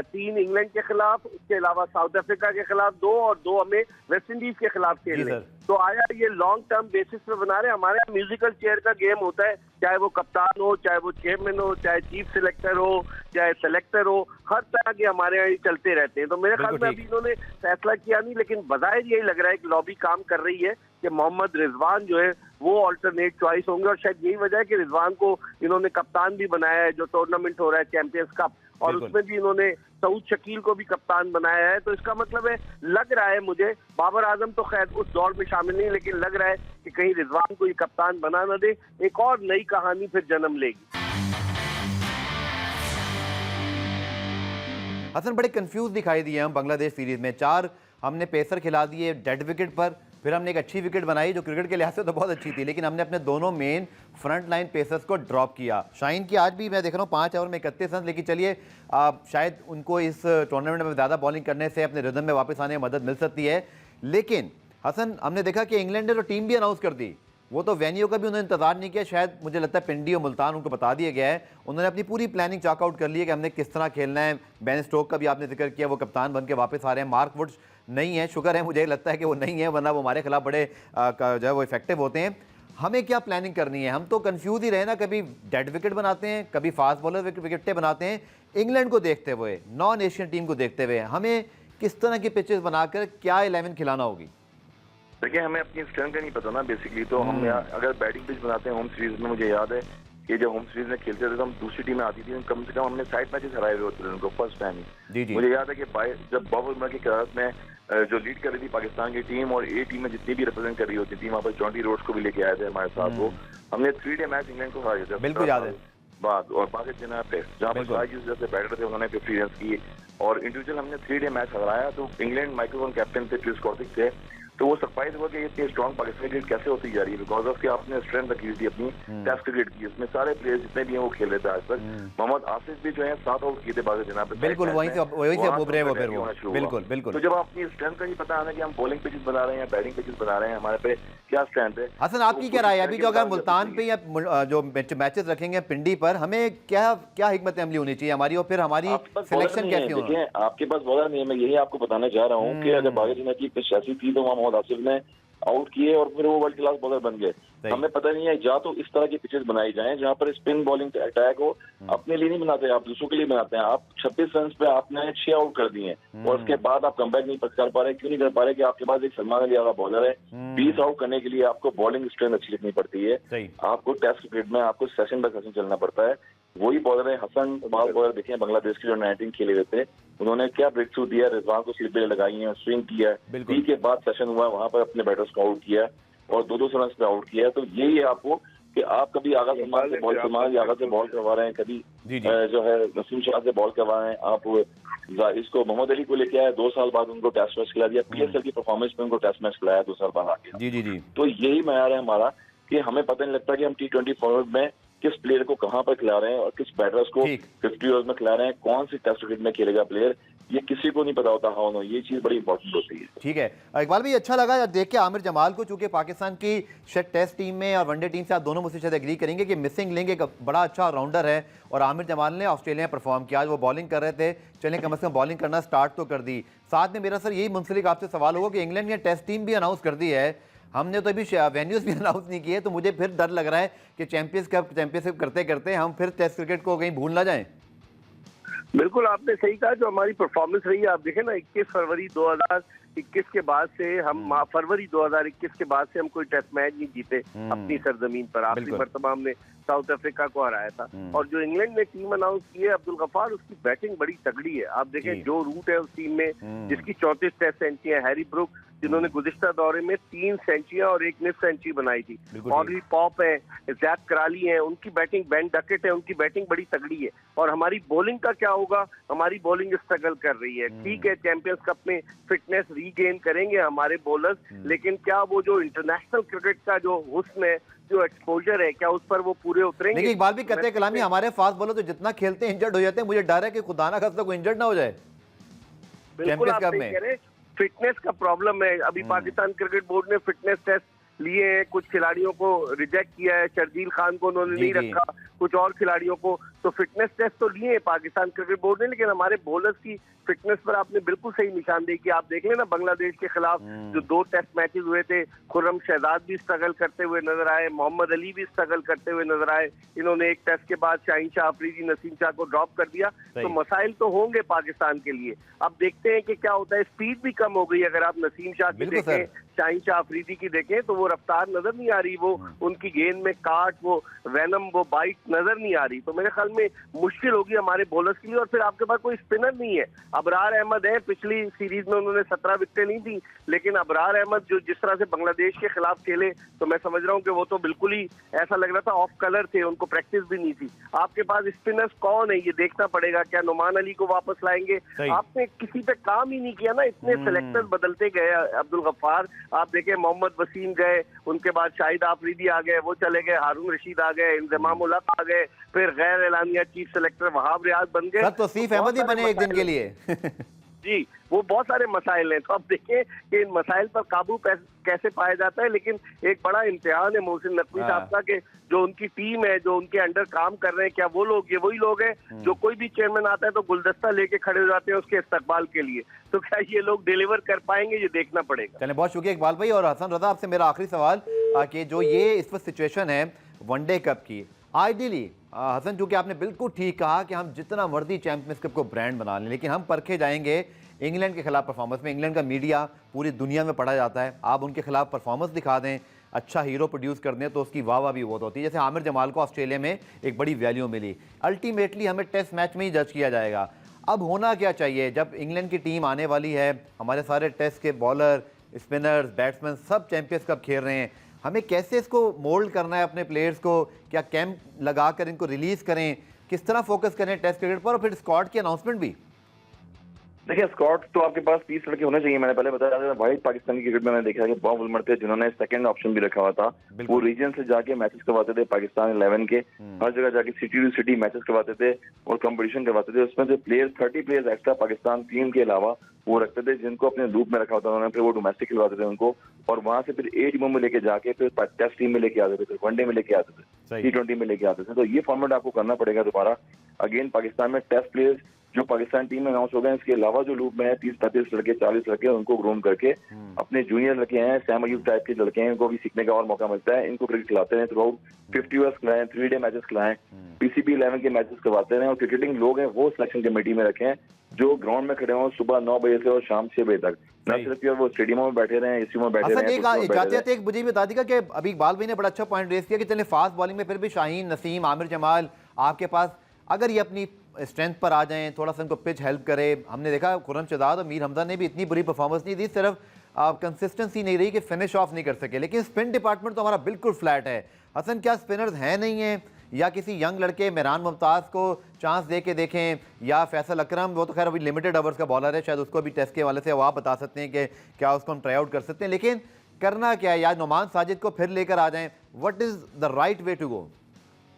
Speaker 3: 3 इंग्लैंड के खिलाफ, उसके अलावा साउथ अफ्रीका के खिलाफ 2 और 2 हमें वेस्ट इंडीज के खिलाफ खेलने। तो आया ये लॉन्ग टर्म बेसिस पे बना रहे हैं। हमारे यहाँ म्यूजिकल चेयर का गेम होता है, चाहे वो कप्तान हो, चाहे वो चेयरमैन हो, चाहे चीफ सिलेक्टर हो, चाहे सेलेक्टर हो, हर तरह के हमारे यहाँ चलते रहते हैं। तो मेरे ख्याल में अभी इन्होंने फैसला किया नहीं, लेकिन बजाय यही लग रहा है कि लॉबी काम कर रही है कि मोहम्मद रिजवान जो है वो अल्टरनेट चॉइस होंगे, और शायद यही वजह है कि रिजवान को इन्होंने कप्तान भी बनाया है जो टूर्नामेंट हो रहा है चैंपियंस कप, और उसमें भी इन्होंने सऊद शकील को भी कप्तान बनाया है। तो इसका मतलब है, लग रहा है मुझे, बाबर आजम तो खैर उस दौर में शामिल नहीं, लेकिन लग रहा है कि कहीं रिजवान को ये कप्तान बना न दे, एक और नई कहानी फिर जन्म लेगी।
Speaker 1: हसन, बड़े कंफ्यूज दिखाई दिए हम बांग्लादेश सीरीज में। 4 हमने पेसर खिला दिए डेड विकेट पर, फिर हमने एक अच्छी विकेट बनाई जो क्रिकेट के लिहाज से तो बहुत अच्छी थी, लेकिन हमने अपने दोनों मेन फ्रंट लाइन पेसर्स को ड्रॉप किया। शाहीन की आज भी मैं देख रहा हूँ 5 ओवर में 31 रन, लेकिन चलिए शायद उनको इस टूर्नामेंट में ज़्यादा बॉलिंग करने से अपने रिदम में वापस आने में मदद मिल सकती है। लेकिन हसन, हमने देखा कि इंग्लैंड ने तो टीम भी अनाउंस कर दी, वो तो वेन्यू का भी उन्होंने इंतजार नहीं किया। शायद मुझे लगता है पिंडी और मुल्तान उनको बता दिया गया है, उन्होंने अपनी पूरी प्लानिंग चॉकआउट कर ली है कि हमने किस तरह खेलना है। बेन स्टोक का भी आपने जिक्र किया, वो कप्तान बन के वापस आ रहे हैं। मार्क वुड्स नहीं है, शुक्र है, मुझे लगता है कि वो नहीं है, वरना वो हमारे खिलाफ बड़े जो है वो इफेक्टिव होते हैं। हमें क्या प्लानिंग करनी है? हम तो कंफ्यूज ही रहे ना, कभी डेड विकेट बनाते हैं, कभी फास्ट बॉलर विकेटें बनाते हैं। इंग्लैंड को देखते हुए, नॉन एशियन टीम को देखते हुए, हमें किस तरह की पिचेस बनाकर क्या 11 खिलाना होगी?
Speaker 2: देखिए, हमें अपनी स्ट्रेंथ का नहीं पता ना बेसिकली, तो हम अगर बैटिंग पिच बनाते हैं होम सीरीज में, मुझे याद है कि जब होम सीरीज में खेलते थे तो हम दूसरी टीमें आती थी, कम से कम हमने साइड मैचेस हराए हुए होते थे उनको फर्स्ट टाइम ही। मुझे याद है कि जब बॉब उमर की क़यादत में जो लीड कर रही थी पाकिस्तान की टीम, और ए टीम में जितनी भी रिप्रेजेंट कर रही होती थी, वहाँ पर जॉन्टी रोड्स को भी लेके आए थे हमारे साथ, वो हमने 3-डे मैच इंग्लैंड को हराया था।
Speaker 1: बिल्कुल याद है
Speaker 2: बात। और बाकी जनाब पे जहाँ पर साजिश जैसे बैटर थे उन्होंने 50 रन किए, और इंडिविजुअल हमने 3-डे मैच हराया। तो इंग्लैंड माइक्रोफोन कैप्टन थे, क्रिस कॉर्थिक थे, तो वो सरप्राइज हुआ कि इतनी स्ट्रॉन्ग पाकिस्तानी क्रिकेट कैसे होती जा रही है, बिकॉज ऑफ कि आपने स्ट्रेंथ रखी थी अपनी टेस्ट क्रिकेट की। उसमें सारे प्लेयर्स जितने भी हैं वो खेल रहे थे आज तक। मोहम्मद आसिफ भी जो है 7 आउट किए थे बाकी जनाब,
Speaker 1: बिल्कुल वहीं से उभरे वो फिर वो बिल्कुल।
Speaker 2: तो जब अपनी स्ट्रेंथ का ही पता है ना कि हम बॉलिंग पिचेस बना रहे हैं, बैटिंग पिचेस बना रहे हैं, हमारे पे क्या स्ट्रेंथ है।
Speaker 1: हसन, आपकी क्या राय है? अभी जो अगर मुल्तान पे या जो मैचेस रखेंगे पिंडी पर, हमें क्या हिकमत अमली होनी चाहिए हमारी, और फिर हमारी सिलेक्शन कैसी होगी?
Speaker 2: आपके पास बॉलर नहीं है, मैं यही आपको बताना चाह रहा हूँ कि अगर बाकी की पिच ऐसी थी तो वहाँ मोहम्मद आसिफ ने आउट किए और फिर वो वर्ल्ड क्लास बॉलर बन गए। हमें पता नहीं है, या तो इस तरह की पिचेस बनाई जाएं जहां पर स्पिन बॉलिंग अटैक हो। अपने लिए नहीं बनाते, आप दूसरों के लिए बनाते हैं। आप 26 रन पे आपने 6 आउट कर दिए और उसके बाद आप कमबैक नहीं कर पा रहे। क्यों नहीं कर पा रहे? कि आपके पास एक सलमान अली वाला बॉलर है। 20 आउट करने के लिए आपको बॉलिंग स्ट्रेंथ अच्छी रखनी पड़ती है। आपको टेस्ट क्रिकेट में आपको सेशन बाय सेशन चलना पड़ता है। वही बॉलर है हसन, बॉलर देखे बांग्लादेश के जो 19 खेले हुए थे, उन्होंने क्या ब्रेक थ्रू दिया, रिजवान को स्लिपें लगाई हैं, स्विंग किया, 3 के बाद सेशन हुआ, वहां पर अपने बैटर्स को आउट किया और 2-2 रन पे आउट किया। तो यही है आपको कि आप कभी आगा सलमान से बॉल करवा रहे हैं, कभी जो है नसीम शाह से बॉल करवा रहे हैं। आप इसको मोहम्मद अली को लेके आए, 2 साल बाद उनको टेस्ट मैच खिला दिया, PSL की परफॉर्मेंस में उनको टेस्ट मैच खिलाया, 2 साल बाद आ गया। तो यही मैयार है हमारा कि हमें पता नहीं लगता कि हम T20 फॉर्मेट में किस प्लेयर को कहां पर खिला रहे हैं और किस बैटर्स को 50 ओवर्स में खिला रहे हैं, कौन सी टेस्ट क्रिकेट में खेलेगा प्लेयर, ये किसी को नहीं पता होता। हाँ नो, ये चीज बड़ी इंपॉर्टेंट होती है।
Speaker 1: ठीक है इकबाल भाई, अच्छा लगा देख के आमिर जमाल को, चूंकि पाकिस्तान की शायद टेस्ट टीम में और वनडे टीम से आप दोनों मुझसे शायद एग्री करेंगे कि मिसिंग लिंक एक बड़ा अच्छा राउंडर है, और आमिर जमाल ने ऑस्ट्रेलिया में परफॉर्म किया। आज वो बॉलिंग कर रहे थे, चलें कम से कम बॉलिंग करना स्टार्ट तो कर दी। साथ में मेरा सर यही मुंसलिक आपसे सवाल होगा कि इंग्लैंड ने टेस्ट टीम भी अनाउंस कर दी है, हमने तो अभी वेन्यूज भी अनाउंस नहीं किए, तो मुझे फिर डर लग रहा है कि चैंपियनशिप करते करते हम फिर टेस्ट क्रिकेट को कहीं भूल ना जाएं।
Speaker 3: बिल्कुल आपने सही कहा, जो हमारी परफॉर्मेंस रही है, आप देखें ना 21 फरवरी 2021 के बाद से हम फरवरी 2021 के बाद से हम कोई टेस्ट मैच नहीं जीते अपनी सरजमीन पर। आखिरी मरतबा हमने साउथ अफ्रीका को हराया था। और जो इंग्लैंड ने टीम अनाउंस की है, अब्दुल गफार, उसकी बैटिंग बड़ी तगड़ी है। आप देखें जो रूट है उस टीम में, जिसकी 34 टेस्ट सेंचुरियां, हैरी ब्रुक जिन्होंने गुज़िश्ता दौरे में 3 सेंचुरियां और 1 निफ सेंचुरी बनाई थी, ऑडरी पॉप है, जैक कराली है, उनकी बैटिंग, बेन डकेट है, उनकी बैटिंग बड़ी तगड़ी है। और हमारी बॉलिंग का क्या होगा? हमारी बॉलिंग स्ट्रगल कर रही है। ठीक है, चैंपियंस कप में फिटनेस रीगेन करेंगे हमारे बॉलर्स, लेकिन क्या वो जो इंटरनेशनल क्रिकेट का जो हुस्न है, जो एक्सपोजर है, क्या उस पर वो पूरे उतरेंगे?
Speaker 1: लेकिन इकबाल भी कहते कलामी, हमारे फास्ट बॉलर तो जितना खेलते हैं इंजर्ड हो जाते हैं। मुझे डर है कि खुदा ना खास्ता कोई इंजर्ड ना हो जाए।
Speaker 3: बिल्कुल आप सही कह रहे हैं, फिटनेस का प्रॉब्लम है। अभी पाकिस्तान क्रिकेट बोर्ड ने फिटनेस टेस्ट लिए हैं, कुछ खिलाड़ियों को रिजेक्ट किया है, शर्जील खान को उन्होंने नहीं रखा, कुछ और खिलाड़ियों को, तो फिटनेस टेस्ट तो लिए हैं पाकिस्तान क्रिकेट बोर्ड ने, लेकिन हमारे बॉलर्स की फिटनेस पर आपने बिल्कुल सही निशानदेही की। आप देख लेना बांग्लादेश के खिलाफ जो 2 टेस्ट मैचेस हुए थे, खुर्रम शहजाद भी स्ट्रगल करते हुए नजर आए, मोहम्मद अली भी स्ट्रगल करते हुए नजर आए, इन्होंने एक टेस्ट के बाद शाहीन शाह अफरीदी, नसीम शाह को ड्रॉप कर दिया, तो मसाइल तो होंगे पाकिस्तान के लिए। अब देखते हैं कि क्या होता है। स्पीड भी कम हो गई, अगर आप नसीम शाह की देखें, शाहीन शाह अफरीदी की देखें, तो वो रफ्तार नजर नहीं आ रही, वो उनकी गेंद में काट, वो वैनम, वो बाइट नजर नहीं आ रही, तो मेरे ख्याल में मुश्किल होगी हमारे बॉलर्स के लिए। और फिर आपके पास कोई स्पिनर नहीं है। अबरार अहमद है, पिछली सीरीज में उन्होंने 17 विकेटें नहीं दी, लेकिन अबरार अहमद जो जिस तरह से बांग्लादेश के खिलाफ खेले, तो मैं समझ रहा हूँ कि वो तो बिल्कुल ही ऐसा लग रहा था ऑफ कलर थे, उनको प्रैक्टिस भी नहीं थी। आपके पास स्पिनर्स कौन है ये देखना पड़ेगा। क्या नुमान अली को वापस लाएंगे? आपने किसी पे काम ही नहीं किया ना, इतने सेलेक्टर्स बदलते गए। अब्दुल गफ्फार आप देखें, मोहम्मद वसीम गए, उनके बाद शाहिद आफरीदी आ गए, वो चले गए, हारून रशीद आ गए, इंजमाम उल हक आ गए, फिर गैर एलानिया चीफ सेलेक्टर वहाब रियाज बन गए,
Speaker 1: तो तौसीफ अहमद ही बने एक दिन के लिए।
Speaker 3: जी, वो बहुत सारे मसाइल हैं। तो अब देखें कि इन मसाइल पर काबू कैसे पाया जाता है। लेकिन एक बड़ा इम्तिहान है मोहसिन नकवी साहब का, कि जो उनकी टीम है, जो उनके अंडर काम कर रहे हैं, क्या वो लोग ये वही लोग हैं जो कोई भी चेयरमैन आता है तो गुलदस्ता लेके खड़े हो जाते हैं उसके इस्तकबाल के लिए। तो क्या ये लोग डिलीवर कर पाएंगे, ये देखना पड़ेगा।
Speaker 1: चलिए, बहुत शुक्रिया इकबाल भाई। और हसन रजा, आपसे मेरा आखिरी सवाल कि जो ये इस वक्त सिचुएशन है वनडे कप की, आइडियली हसन, चूंकि आपने बिल्कुल ठीक कहा कि हम जितना मर्जी चैंपियंस कप को ब्रांड बना लें, लेकिन हम परखे जाएंगे इंग्लैंड के खिलाफ परफॉर्मेंस में। इंग्लैंड का मीडिया पूरी दुनिया में पढ़ा जाता है, आप उनके खिलाफ परफॉर्मेंस दिखा दें, अच्छा हीरो प्रोड्यूस कर दें, तो उसकी वाह वाह भी बहुत होती है। जैसे आमिर जमाल को ऑस्ट्रेलिया में एक बड़ी वैल्यू मिली, अल्टीमेटली हमें टेस्ट मैच में ही जज किया जाएगा। अब होना क्या चाहिए, जब इंग्लैंड की टीम आने वाली है, हमारे सारे टेस्ट के बॉलर, स्पिनर्स, बैट्समैन सब चैंपियंस कप खेल रहे हैं, हमें कैसे इसको मोल्ड करना है अपने प्लेयर्स को? क्या कैंप लगा कर इनको रिलीज़ करें, किस तरह फोकस करें टेस्ट क्रिकेट पर? और फिर स्क्वाड की अनाउंसमेंट भी।
Speaker 2: देखिए, स्क्वाड तो आपके पास 30 लड़के होने चाहिए। मैंने पहले बताया, वाहिद पाकिस्तानी क्रिकेट में मैंने देखा कि बॉब उलमर थे जिन्होंने सेकंड ऑप्शन भी रखा हुआ था। वो रीजन से जाके मैचेस करवाते थे, पाकिस्तान 11 के हर जगह जाके सिटी टू सिटी मैचेस करवाते थे और कंपटीशन करवाते थे। उसमें जो players 30 players extra Pakistan team के अलावा वो रखते थे, जिनको अपने लूप में रखा होता उन्होंने। फिर वो डोमेस्टिक खिलवाते थे उनको, और वहां से फिर ए टीमों में लेके जाके फिर टेस्ट टीम में लेके आते थे, फिर वनडे में लेके आते थे, T20 में लेके आते थे। तो ये फॉर्मेट आपको करना पड़ेगा दोबारा। अगेन पाकिस्तान में टेस्ट प्लेयर्स जो पाकिस्तान टीम में अनाउंस हो गए, इसके अलावा जो लूप में है 30-35 लड़के, 40 लड़के, उनको ग्रूम करके अपने जूनियर लड़के हैं, सैम अयूब टाइप के लड़के हैं, इनको भी सीखने का और मौका मिलता है। इनको क्रिकेट खिलाते हैं थ्रू आउट 50 ओवर्स खिलाएं, 3 डे मैचेस खिलाएं, PCB 11 के मैचेस करवाते हैं। और क्रिकेटिंग लोग हैं वो सिलेक्शन कमेटी में रखें जो ग्राउंड में खड़े हों सुबह 9 बजे से और शाम 6 बजे तक। न सिर्फ वो स्टेडियमों में बैठे रहे, एसी में बैठे रहे।
Speaker 1: एक मुझे बता देगा कि अभी इकबाल भाई ने बड़ा अच्छा पॉइंट रेस किया कि चले फास्ट बॉलिंग में फिर भी शाहीन, नसीम, आमिर जमाल आपके पास, अगर ये अपनी स्ट्रेंथ पर आ जाएं, थोड़ा सा इनको पिच हेल्प करे। हमने देखा खुर्रम शहजाद और मीर हमजा ने भी इतनी बुरी परफॉर्मेंस नहीं दी, सिर्फ कंसिस्टेंसी नहीं रही कि फिनिश ऑफ नहीं कर सके। लेकिन स्पिन डिपार्टमेंट तो हमारा बिल्कुल फ्लैट है। हसन, क्या स्पिनर्स हैं नहीं हैं, या किसी यंग लड़के मेहरान मुमताज़ को चांस दे के देखें, या फैसल अकरम, वो तो खैर अभी लिमिटेड ओवर्स का बॉलर है, शायद उसको भी टेस्ट के वाले से वो आप बता सकते हैं कि क्या उसको हम ट्राई आउट कर सकते हैं। लेकिन करना क्या है, या नुमान साजिद को फिर लेकर आ जाएं? What is the right way to go?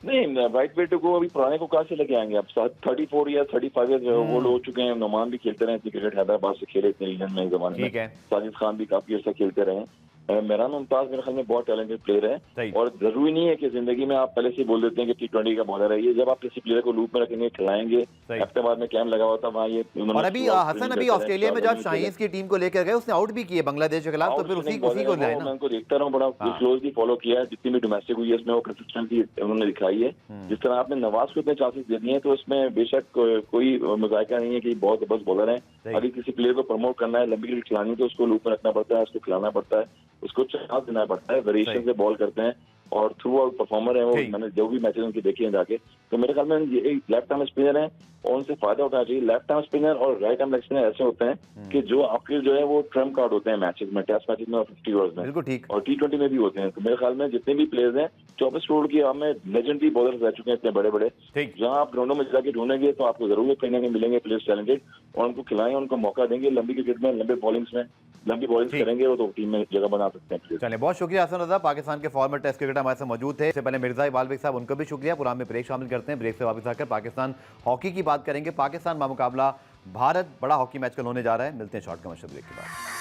Speaker 2: नहीं, राइट वे टू गो अभी पुराने को कहाँ से लेके आएंगे? अब 34 या 35 ईयर्स वो लोग हो चुके हैं। नुमान भी खेलते रहे इतनी क्रिकेट, हैदराबाद से खेले इतने रीजन में जमाने में। साजिद खान भी काफी अर्सा खेलते रहे। मेहरान मुमताज मेरे ख्याल में बहुत टैलेंटेड प्लेयर है, और जरूरी नहीं है कि जिंदगी में आप पहले से बोल देते हैं कि T20 का बॉलर है ये। जब आप किसी प्लेयर को लूप में रखेंगे, खिलाएंगे, हफ्ते बाद में कैंप लगा हुआ था वहाँ ये।
Speaker 1: और अभी हसन, अभी ऑस्ट्रेलिया में जब शाहीन की टीम को लेकर गए, उसने आउट भी किया बांग्लादेश के खिलाफ, तो फिर उसी को लाया ना।
Speaker 2: मैं उनको देखता रहा हूँ, बड़ा क्लोजली फॉलो किया है। जितनी भी डोमेस्टिक हुई है इसमें वो कंसिस्टेंसी उन्होंने दिखाई है। जिस तरह आपने नवाज को इतने चांसेस दे दिए हैं, तो इसमें बेशक कोई मजाका नहीं है कि बहुत जबरदस्त बॉलर है। अगर किसी प्लेयर को प्रमोट करना है, लंबी क्रिकेट खिलानी है, तो उसको लूप में रखना पड़ता है, उसको खिलाना पड़ता है, उसको चांस देना पड़ता है। वेरिएशन से बॉल करते हैं और थ्रू आउट परफॉर्मर है वो। मैंने जो भी मैचेस उनके देखे हैं जाके, तो मेरे ख्याल में ये लेफ्ट आर्म स्पिनर है और उनसे फायदा उठाना चाहिए। लेफ्ट आर्म स्पिनर और राइट आर्म लेग स्पिनर ऐसे होते हैं कि जो आपके जो है वो ट्रम्प कार्ड होते हैं मैचेस में, टेस्ट मैचेस में और 50 ओवर्स में, और T20 में भी होते हैं। तो मेरे ख्याल में जितने भी प्लेयर्स हैं 24 करोड़ की हमें लेजेंडरी बॉलर्स रह चुके हैं इतने बड़े बड़े। जहां आप ग्राउंडों में जाके ढूंढेंगे तो आपको जरूर कहीं ना कहीं मिलेंगे प्लेयर्स टैलेंटेड, और उनको खिलाएं, उनको मौका देंगे लंबी क्रिकेट में, लंबे बॉलिंग्स में, लंबी बॉलिंग करेंगे वो तो टीम में जगह बना सकते हैं।
Speaker 1: चलिए, बहुत शुक्रिया हसन रजा, पाकिस्तान के फॉर्मर टेस्ट क्रिकेटर हमारे साथ मौजूद थे। इससे पहले मिर्जा इकबाल बेग साहब, उनको भी शुक्रिया। प्रोग्राम में ब्रेक शामिल करते हैं, ब्रेक से वापस आकर पाकिस्तान हॉकी की बात करेंगे। पाकिस्तान मुकाबला भारत, बड़ा हॉकी मैच कल होने जा रहा है। मिलते हैं शॉर्ट कमर्शियल ब्रेक के बाद।